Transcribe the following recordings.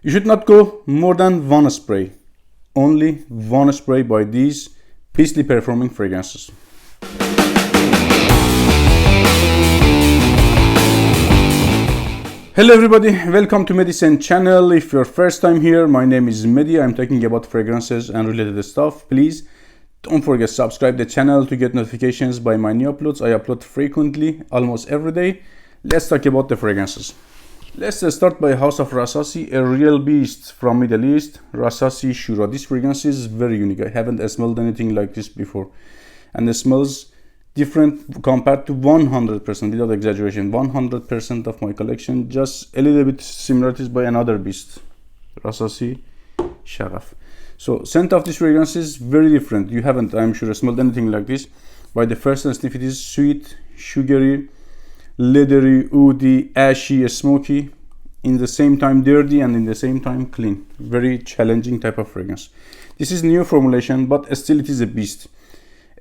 You should not go more than one spray. Only one spray by these beastly performing fragrances. Hello everybody, welcome to Mehdiscent channel. If you're first time here, my name is Mehdi. I'm talking about fragrances and related stuff. Please don't forget to subscribe the channel to get notifications by my new uploads. I upload frequently, almost every day. Let's talk about the fragrances. Let's start by House of RASASI, a real beast from Middle East. RASASI SHUHRAH. This fragrance is very unique. I haven't smelled anything like this before, and it smells different compared to 100%, without exaggeration. 100% of my collection, just a little bit similarities by another beast, RASASI SHAGHAF. So scent of this fragrance is very different. You haven't, I'm sure, smelled anything like this. By the first sniff, it is sweet, sugary, leathery, woody, ashy, smoky, in the same time dirty and in the same time clean. Very challenging type of fragrance. This is new formulation, but still it is a beast.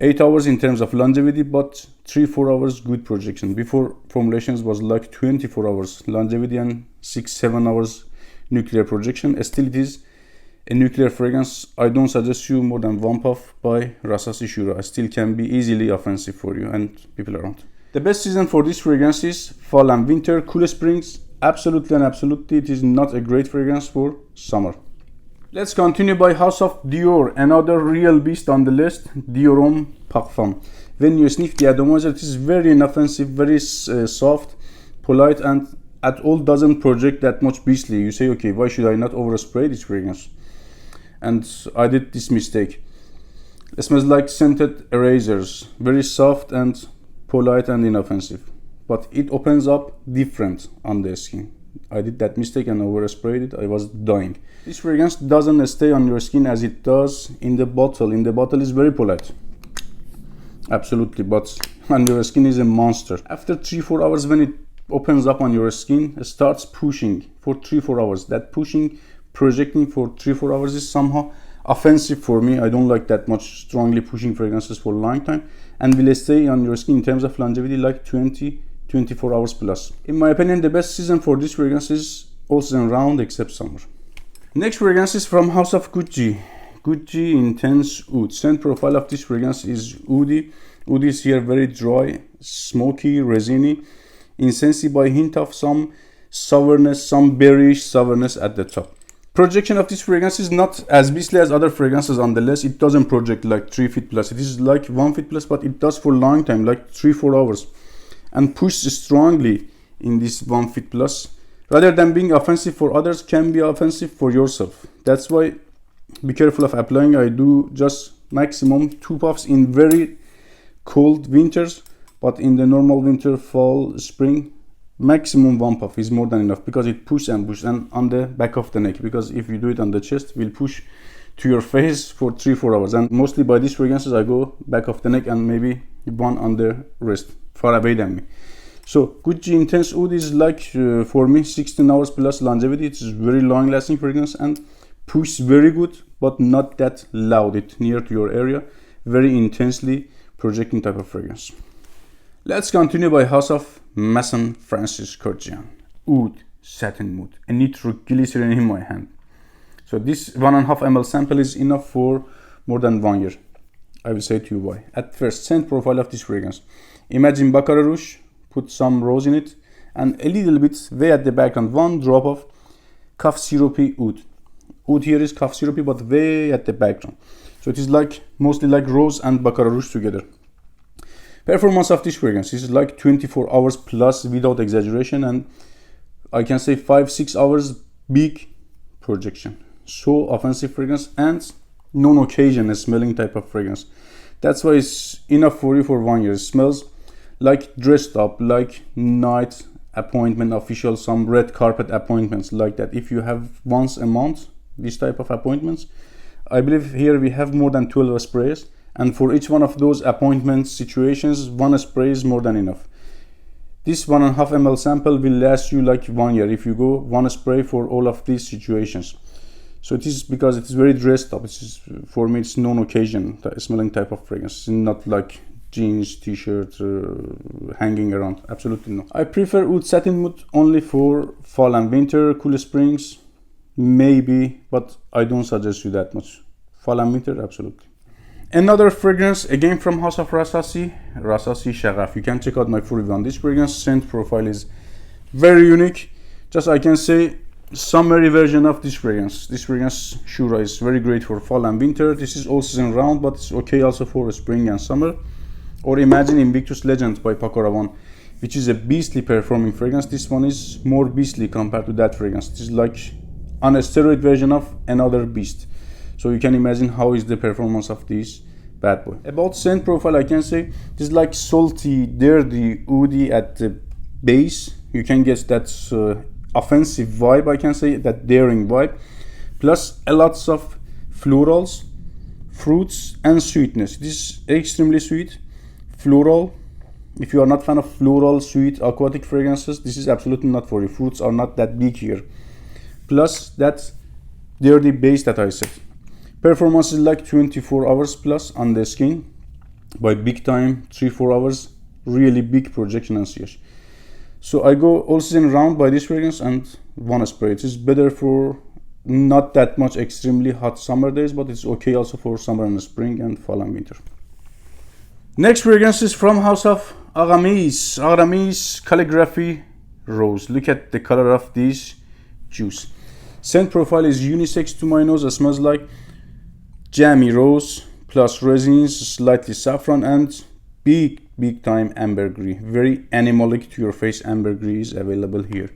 8 hours in terms of longevity, but 3-4 hours good projection. Before formulations was like 24 hours longevity and 6-7 hours nuclear projection. Still it is a nuclear fragrance. I don't suggest you more than one puff by RASASI SHUHRAH. Still can be easily offensive for you and people around. The best season for this fragrance is fall and winter, cool springs. Absolutely and absolutely it is not a great fragrance for summer. Let's continue by House of DIOR, another real beast on the list, DIOR HOMME Parfum. When you sniff the atomizer, it is very inoffensive, very soft, polite, and at all doesn't project that much beastly. You say, okay, why should I not overspray this fragrance? And I did this mistake. It smells like scented erasers, very soft and polite and inoffensive, but it opens up different on the skin. I did that mistake and oversprayed it. I was dying. This fragrance doesn't stay on your skin as it does in the bottle. In the bottle is very polite, absolutely, but on your skin is a monster. After 3-4 hours, when it opens up on your skin, it starts pushing for 3-4 hours. That pushing, projecting for 3-4 hours is somehow offensive for me. I don't like that much strongly pushing fragrances for a long time, and will stay on your skin in terms of longevity like 20-24 hours plus. In my opinion, the best season for this fragrance is all season round except summer. Next fragrance is from House of Gucci. Gucci Intense Oud. Scent profile of this fragrance is woody. Woody is here very dry, smoky, resiny, incensey by hint of some sourness, some berryish sourness at the top. Projection of this fragrance is not as beastly as other fragrances on the list. It doesn't project like 3 feet plus. It is like 1 feet plus, but it does for a long time, like 3-4 hours, and push strongly in this 1 feet plus. Rather than being offensive for others, can be offensive for yourself. That's why be careful of applying. I do just maximum 2 puffs in very cold winters, but in the normal winter, fall, spring, maximum 1 puff is more than enough, because it pushes and pushes, and on the back of the neck, because if you do it on the chest, it will push to your face for 3-4 hours. And mostly by these fragrances I go back of the neck and maybe one on the wrist, far away than me. So Gucci Intense Oud is like for me 16 hours plus longevity. It's very long lasting fragrance and push very good, but not that loud. It near to your area, very intensely projecting type of fragrance. Let's continue by House of mensfragrances. Oud Satin Mood, a nitroglycerin in my hand. So this 1.5 ml sample is enough for more than 1 year. I will say to you why. At first, scent profile of this fragrance. Imagine Baccarat Rouge, put some rose in it, and a little bit way at the background, 1 drop of cough syrupy oud. Oud here is cough syrupy, but way at the background. So it is like mostly like rose and Baccarat Rouge together. Performance of this fragrance is like 24 hours plus without exaggeration, and I can say 5-6 hours big projection. So offensive fragrance and non-occasion smelling type of fragrance. That's why it's enough for you for 1 year. It smells like dressed up, like night appointment official, some red carpet appointments like that. If you have once a month this type of appointments, I believe here we have more than 12 sprays, and for each one of those appointment situations, 1 spray is more than enough. This 1.5 ml sample will last you like 1 year if you go 1 spray for all of these situations. So it is because it is very dressed up. It's for me, it's non-occasion smelling type of fragrance. It's not like jeans, t-shirt hanging around. Absolutely not. I prefer Oud Satin Mood only for fall and winter, cool springs, maybe, but I don't suggest you that much. Fall and winter, absolutely. Another fragrance, again from House of RASASI, RASASI SHAGHAF. You can check out my full review on this fragrance. Scent profile is very unique. Just I can say summary version of this fragrance. This fragrance, SHUHRAH, is very great for fall and winter. This is all season round, but it's okay also for spring and summer. Or imagine Invictus Legend by Paco Rabanne, which is a beastly performing fragrance. This one is more beastly compared to that fragrance. It is like on a steroid version of another beast. So you can imagine how is the performance of this bad boy. About scent profile, I can say it is like salty, dirty, woody at the base. You can get that offensive vibe, I can say, that daring vibe, plus a lots of florals, fruits, and sweetness. This is extremely sweet, floral. If you are not fan of floral, sweet, aquatic fragrances, this is absolutely not for you. Fruits are not that big here. Plus that dirty base that I said. Performance is like 24 hours plus on the skin. By big time, 3-4 hours, really big projection and CH. So I go all season round by this fragrance and one spray. It is better for not that much extremely hot summer days, but it's okay also for summer and spring and fall and winter. Next fragrance is from House of ARAMIS. ARAMIS Calligraphy Rose. Look at the color of this juice. Scent profile is unisex to my nose. It smells like jammy rose plus resins, slightly saffron, and big time ambergris. Very animalic to your face ambergris is available here.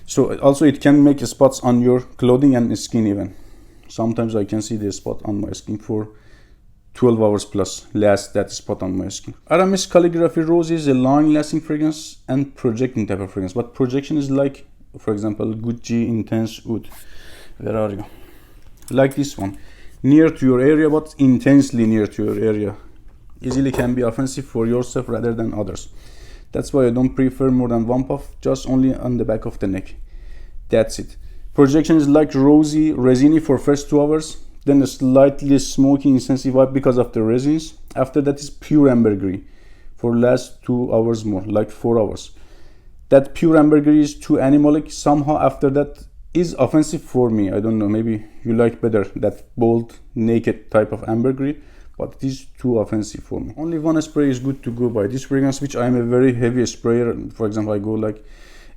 So also it can make spots on your clothing and skin even. Sometimes I can see the spot on my skin for 12 hours plus lasts that spot on my skin. Aramis Calligraphy Rose is a long-lasting fragrance and projecting type of fragrance. But projection is like, for example, Gucci Intense Oud. Where are you? Like this one. Near to your area, but intensely near to your area. Easily can be offensive for yourself rather than others. That's why I don't prefer more than one puff, just only on the back of the neck. That's it. Projection is like rosy, resiny for first 2 hours, then a slightly smoky, intensive vibe because of the resins. After that is pure ambergris for last 2 hours more, like 4 hours. That pure ambergris is too animalic. Somehow after that is offensive for me. I don't know, maybe you like better that bold, naked type of ambergris, but it is too offensive for me. Only one spray is good to go by this fragrance, which I am a very heavy sprayer. For example, I go like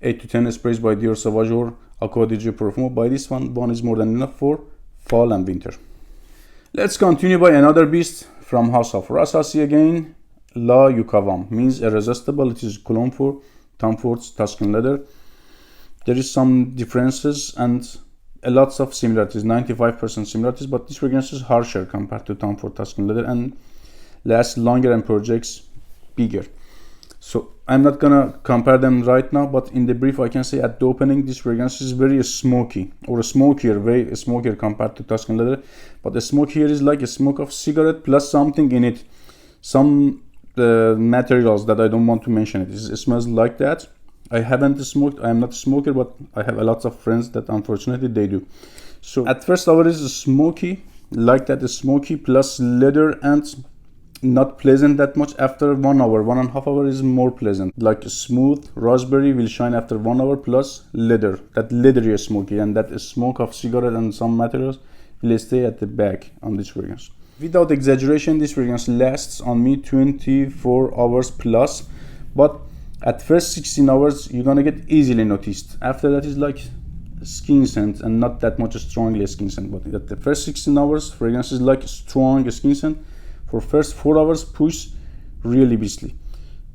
8 to 10 sprays by DIOR Sauvage or Aqua di Perfume. By this one is more than enough for fall and winter. Let's continue by another beast from House of RASASI again. La YUQAWAM means irresistible. It is cologne for Tom Ford's Tuscan leather. There is some differences and a lots of similarities, 95% similarities, but this fragrance is harsher compared to Tom Ford Tuscan leather and lasts longer and projects bigger. So I'm not gonna compare them right now, but in the brief I can say at the opening this fragrance is very smoky, or smokier, very smokier compared to Tuscan leather. But the smoke here is like a smoke of cigarette plus something in it, some materials that I don't want to mention. It smells like that. I haven't smoked, I am not a smoker, but I have a lot of friends that unfortunately they do. So at first hour is smoky, like that, smoky plus leather and not pleasant that much. After 1 hour, 1.5 hours is more pleasant, like smooth raspberry will shine after 1 hour plus leather, that leathery smoky, and that smoke of cigarette and some materials will stay at the back on this fragrance. Without exaggeration, this fragrance lasts on me 24 hours plus, but at first 16 hours you're gonna get easily noticed. After that is like skin scent and not that much strongly skin scent, but at the first 16 hours fragrance is like strong skin scent. For first 4 hours push really beastly.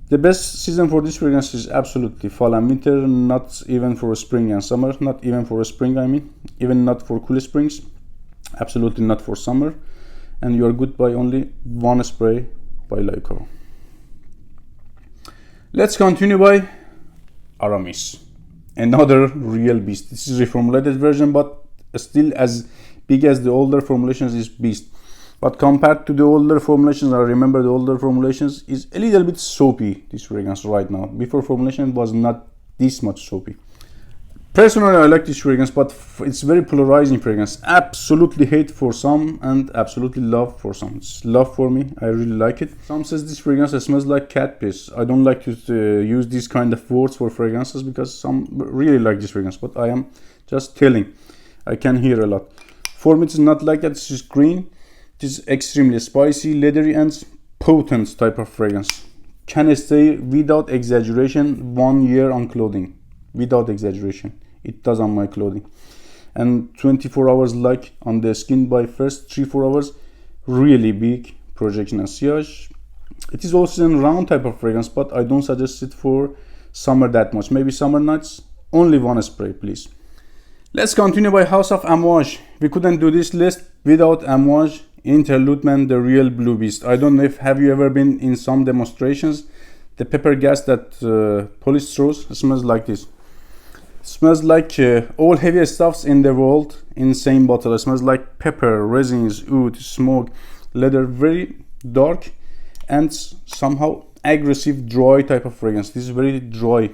The best season for this fragrance is absolutely fall and winter, not even for spring and summer, not even for spring I mean, even not for cool springs, absolutely not for summer, and you are good by only one spray by La YUQAWAM. Let's continue by ARAMIS, another real beast. This is a reformulated version, but still as big as the older formulations is beast. But compared to the older formulations, I remember the older formulations is a little bit soapy, this fragrance right now. Before formulation was not this much soapy. Personally, I like this fragrance, but it's very polarizing fragrance. Absolutely hate for some and absolutely love for some. It's love for me. I really like it. Some says this fragrance smells like cat piss. I don't like to use these kind of words for fragrances because some really like this fragrance, but I am just telling. I can hear a lot. For me, it's not like that. It's just green. It is extremely spicy, leathery, and potent type of fragrance. Can stay without exaggeration 1 year on clothing. Without exaggeration, it does on my clothing. And 24 hours like on the skin by first 3-4 hours. Really big projection and sillage. It is also a round type of fragrance, but I don't suggest it for summer that much. Maybe summer nights, only one spray, please. Let's continue by House of AMOUAGE. We couldn't do this list without AMOUAGE Interlude Man, the real blue beast. I don't know if have you ever been in some demonstrations. The pepper gas that police throws smells like this. It smells like all heavy stuffs in the world in same bottle. It smells like pepper, resins, oud, smoke, leather, very dark and somehow aggressive, dry type of fragrance. This is very dry.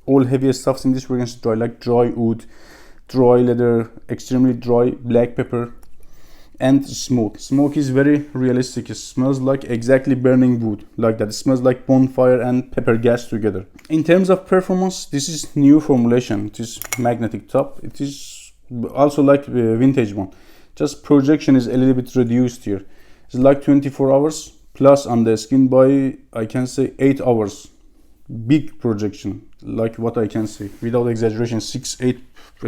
All heavy stuffs in this fragrance is dry, like dry oud, dry leather, extremely dry black pepper, and smoke. Smoke is very realistic. It smells like exactly burning wood, like that. It smells like bonfire and pepper gas together. In terms of performance, this is new formulation. It is magnetic top. It is also like vintage one. Just projection is a little bit reduced here. It's like 24 hours plus on the skin by, I can say, 8 hours. Big projection, like what I can say, without exaggeration, 6-8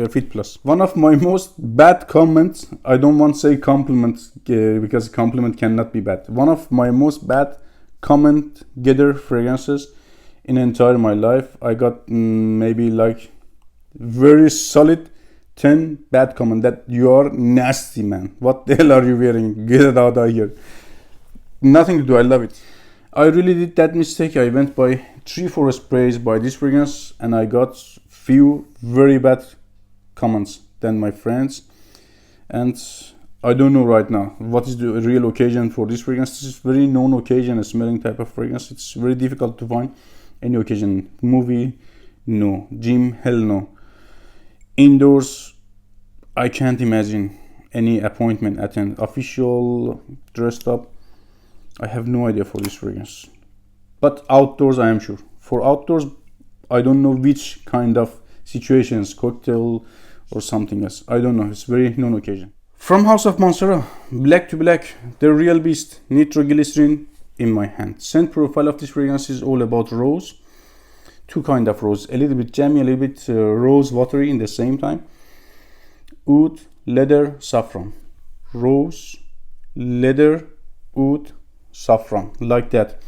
feet plus. One of my most bad comments, I don't want to say compliment because compliment cannot be bad. One of my most bad comment getter fragrances in entire my life. I got maybe like very solid 10 bad comment that you are nasty, man. What the hell are you wearing? Get it out of here. Nothing to do, I love it. I really did that mistake. I went by 3-4 sprays by this fragrance and I got few very bad comments than my friends, and I don't know right now what is the real occasion for this fragrance. This is very known occasion, a smelling type of fragrance. It's very difficult to find any occasion. Movie, no. Gym, hell no. Indoors, I can't imagine any appointment attend. Official, dressed up, I have no idea for this fragrance. But outdoors, I am sure. For outdoors, I don't know which kind of situations, cocktail or something else. I don't know. It's very known occasion. From House of MANCERA, Black to Black, the real beast, nitroglycerin in my hand. Scent profile of this fragrance is all about rose. Two kind of rose, a little bit jammy, a little bit rose watery in the same time. Oud, leather, saffron. Rose, leather, oud, saffron, like that.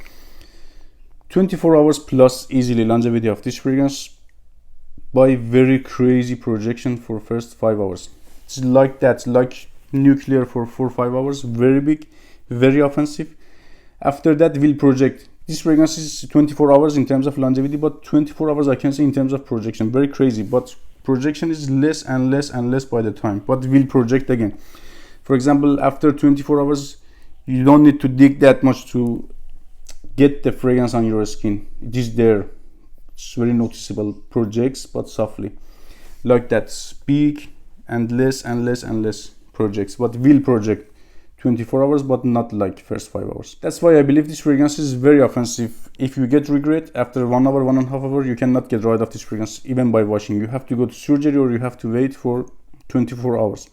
24 hours plus easily longevity of this fragrance by very crazy projection for first 5 hours. It's like that, like nuclear for 4-5 hours, very big, very offensive. After that will project. This fragrance is 24 hours in terms of longevity, but 24 hours I can say in terms of projection, very crazy. But projection is less and less and less by the time, but will project again. For example, after 24 hours you don't need to dig that much to get the fragrance on your skin. It is there. It's very noticeable. Projects but softly, like that. Big and less and less and less projects, but will project 24 hours, but not like first 5 hours. That's why I believe this fragrance is very offensive. If you get regret after 1 hour, 1.5 hours, you cannot get rid of this fragrance even by washing. You have to go to surgery or you have to wait for 24 hours.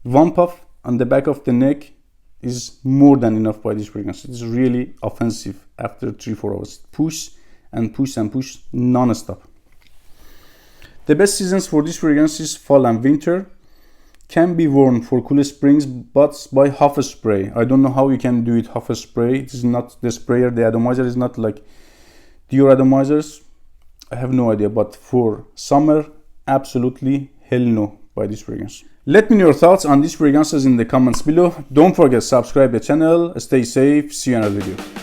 One puff on the back of the neck is more than enough by this fragrance. It's really offensive after 3-4 hours. Push and push and push non-stop. The best seasons for this fragrance is fall and winter. Can be worn for cool springs, but by half a spray. I don't know how you can do it half a spray. It is not the sprayer, the atomizer is not like DIOR atomizers. I have no idea, but for summer, absolutely hell no by this fragrance. Let me know your thoughts on these fragrances in the comments below. Don't forget to subscribe the channel. Stay safe. See you in another video.